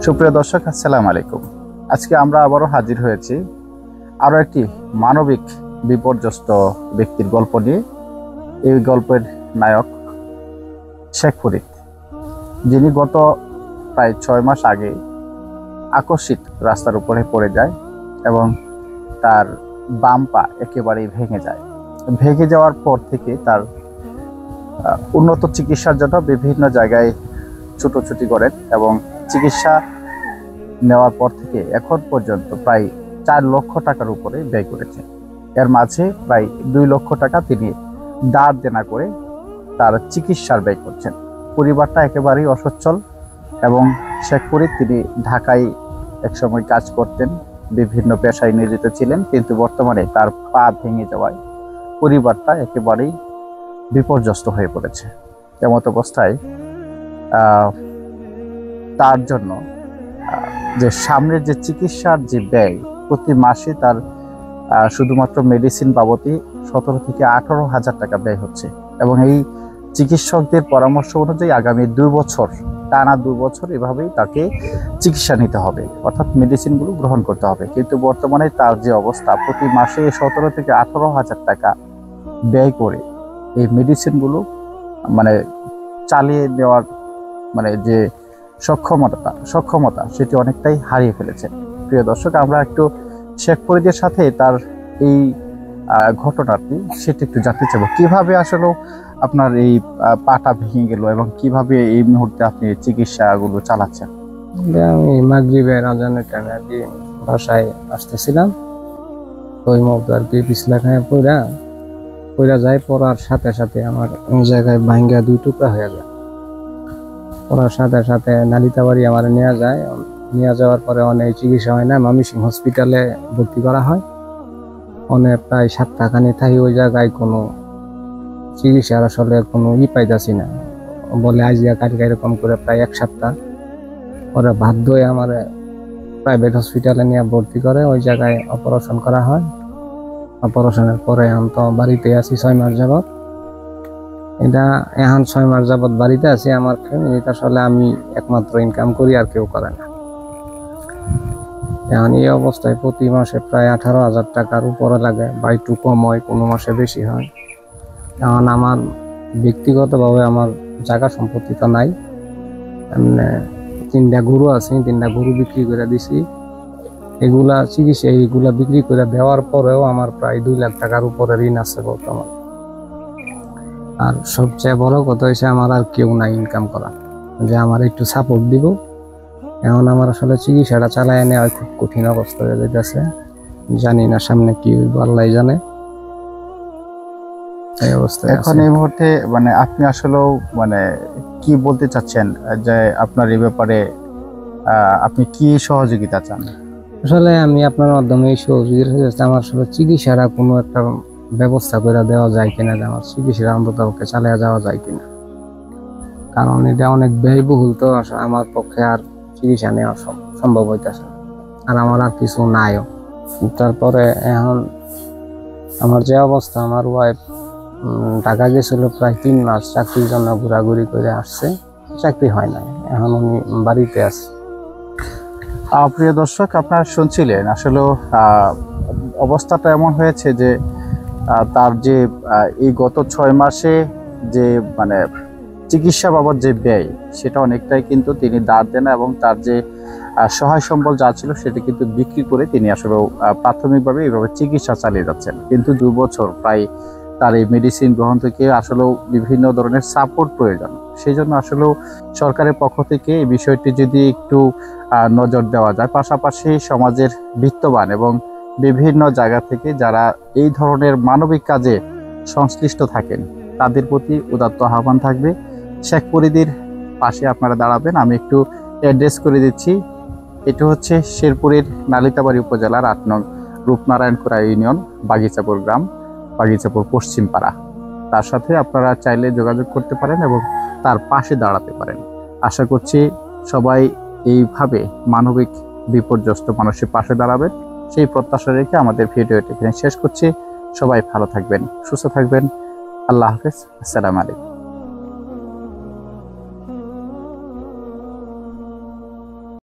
সুপ্রিয় দর্শক, আসসালামু আলাইকুম। আজকে আমরা আবারও হাজির হয়েছি আরও একটি মানবিক বিপর্যস্ত ব্যক্তির গল্প নিয়ে। এই গল্পের নায়ক শেখ ফরিদ, যিনি গত প্রায় 6 মাস আগে আকস্মিক রাস্তার উপরে পড়ে যায় এবং তার বাম পা একেবারেই ভেঙে যায়। ভেঙে যাওয়ার পর থেকে তার উন্নত চিকিৎসার জন্য বিভিন্ন জায়গায় ছুটোছুটি করেন এবং চিকিৎসা নেওয়ার পর থেকে এখন পর্যন্ত প্রায় 4 লক্ষ টাকার উপরে ব্যয় করেছেন। এর মাঝে প্রায় 2 লক্ষ টাকা তিনি ধার দেনা করে তার চিকিৎসার ব্যয় করছেন। পরিবারটা একেবারেই অসচ্ছল এবং শেখ ফরিদ তিনি ঢাকায় একসময় কাজ করতেন, বিভিন্ন পেশায় নিয়োজিত ছিলেন, কিন্তু বর্তমানে তার পা ভেঙে যাওয়ায় পরিবারটা একেবারেই বিপর্যস্ত হয়ে পড়েছে। এমত অবস্থায় তার জন্য যে সামনের যে চিকিৎসার যে ব্যয়, প্রতি মাসে তার শুধুমাত্র মেডিসিন বাবদই 17 থেকে 18,000 টাকা ব্যয় হচ্ছে এবং এই চিকিৎসকদের পরামর্শ অনুযায়ী আগামী 2 বছর, টানা 2 বছর এভাবেই তাকে চিকিৎসা নিতে হবে, অর্থাৎ মেডিসিনগুলো গ্রহণ করতে হবে। কিন্তু বর্তমানে তার যে অবস্থা, প্রতি মাসে 17 থেকে 18,000 টাকা ব্যয় করে এই মেডিসিনগুলো চালিয়ে নেওয়ার যে সক্ষমতা সেটি অনেকটাই হারিয়ে ফেলেছে। প্রিয় দর্শক, আমরা একটু শেখ ফরিদের সাথে তার এই ঘটনাটি সেটি একটু জানতে চাইব। কিভাবে আসলে আপনার এই পাটা ভেঙে গেল এবং কিভাবে এই মুহূর্তে আপনি চিকিৎসাগুলো চালাচ্ছেন? আমি মাগরিবের আজানের টাইমে আর কি বাসায় আসতেছিলাম, ওই মুহূর্তে আর কি পিছলা খায় পড়া যায়। পড়ার সাথে সাথে আমার ওই জায়গায় ভাঙ্গা 2 টুকরা হয়ে যায়। পড়ার সাথে সাথে নালিতাবাড়ি আমার নিয়ে যাওয়ার পরে অনেক চিকিৎসা হয় না, ময়মনসিংহ হসপিটালে ভর্তি করা হয়। অনেক প্রায় 7 টাকানি থাকি ওই জায়গায় কোনো চিকিৎসার আসলে কোনো পাইতাছি না, বলে আজিয়া কালকে এরকম করে প্রায় 1 সপ্তাহ পরে বাধ্য হয়ে আমার প্রাইভেট হসপিটালে নিয়ে ভর্তি করে। ওই জায়গায় অপারেশন করা হয়। অপারেশনের পরে এখন তো বাড়িতে আছি 6 মাস যাবৎ। এখন 6 মাস যাবৎ বাড়িতে আছি। আমার ফ্যামিলিতে আসলে আমি একমাত্র ইনকাম করি, আর কেউ করে না। এখন এই অবস্থায় প্রতি মাসে প্রায় 18,000 টাকার উপরে লাগে, বা একটু কম হয়, কোনো মাসে বেশি হয়। এখন আমার ব্যক্তিগতভাবে আমার জায়গা সম্পত্তি তো নাই, 3টা গরু আছে, 3টা গরু বিক্রি করে দিছি। এইগুলা বিক্রি করে দেওয়ার পরেও আমার প্রায় 2 লাখ টাকার উপরে ঋণ আছে বর্তমান। আর সবচেয়ে বড় কথা হয়েছে আমার আর কেউ নাই ইনকাম করা, যে আমার একটু সাপোর্ট দিব। এখন আমার আসলে চিকিৎসাটা চালায় নেওয়া খুব কঠিন অবস্থা হয়ে যেতেছে। জানি না সামনে কি হইব, আল্লাহ জানে। এই অবস্থা এখন এই মুহূর্তে আপনি আসলেও কি বলতে চাচ্ছেন, যে আপনার এই ব্যাপারে আপনি কি সহযোগিতা চান? আসলে আমি আপনার মাধ্যমে এই সহযোগিতা আমার আসলে চিকিৎসাটা কোনো একটা ব্যবস্থা করে দেওয়া যায় কিনা, যে আমার চিকিৎসা অন্তত পক্ষে চালিয়ে যাওয়া যায় কিনা। কারণ এটা অনেক ব্যয়বহুল, তো আমার পক্ষে আর চিকিৎসা নেওয়া সম্ভব হইতেছে, আর আমার আর কিছু নাইও। তারপরে এখন আমার যে অবস্থা, আমার ওয়াইফ ঢাকা গেছিল প্রায় 3 মাস চাকরির জন্য, ঘোরাঘুরি করে আসছে, চাকরি হয় না। এখন উনি বাড়িতে আছে। প্রিয় দর্শক, আপনারা শুনছিলেন আসলে অবস্থাটা এমন হয়েছে যে তার যে এই গত 6 মাসে যে চিকিৎসা বাবদ যে ব্যয়, সেটা অনেকটাই কিন্তু তিনি ধার দেন এবং তার যে সহায় সম্বল যা ছিল সেটা কিন্তু বিক্রি করে তিনি আসলে প্রাথমিকভাবে এইভাবে চিকিৎসা চালিয়ে যাচ্ছেন। কিন্তু 2 বছর প্রায় তার এই মেডিসিন গ্রহণ থেকে আসলেও বিভিন্ন ধরনের সাপোর্ট প্রয়োজন। সেই জন্য আসলেও সরকারের পক্ষ থেকে এই বিষয়টি যদি একটু নজর দেওয়া যায়, পাশাপাশি সমাজের বিত্তবান এবং বিভিন্ন জায়গা থেকে যারা এই ধরনের মানবিক কাজে সংশ্লিষ্ট থাকেন তাদের প্রতি উদাত্ত আহ্বান থাকবে, শেখ ফরিদের পাশে আপনারা দাঁড়াবেন। আমি একটু অ্যাড্রেস করে দিচ্ছি। এটা হচ্ছে শেরপুরের নালিতাবাড়ি উপজেলার 8 নং রূপনারায়ণপুরা ইউনিয়ন, বাগিচাপুর গ্রাম, বাগিচাপুর পশ্চিম পাড়া। তার সাথে আপনারা চাইলে যোগাযোগ করতে পারেন এবং তার পাশে দাঁড়াতে পারেন। আশা করছি সবাই এইভাবে মানবিক বিপর্যস্ত মানুষের পাশে দাঁড়াবেন, সেই প্রত্যাশা রেখে আমাদের ভিডিওটি এখানে শেষ করছি। সবাই ভালো থাকবেন, সুস্থ থাকবেন। আল্লাহ হাফেজ। আসসালামু আলাইকুম।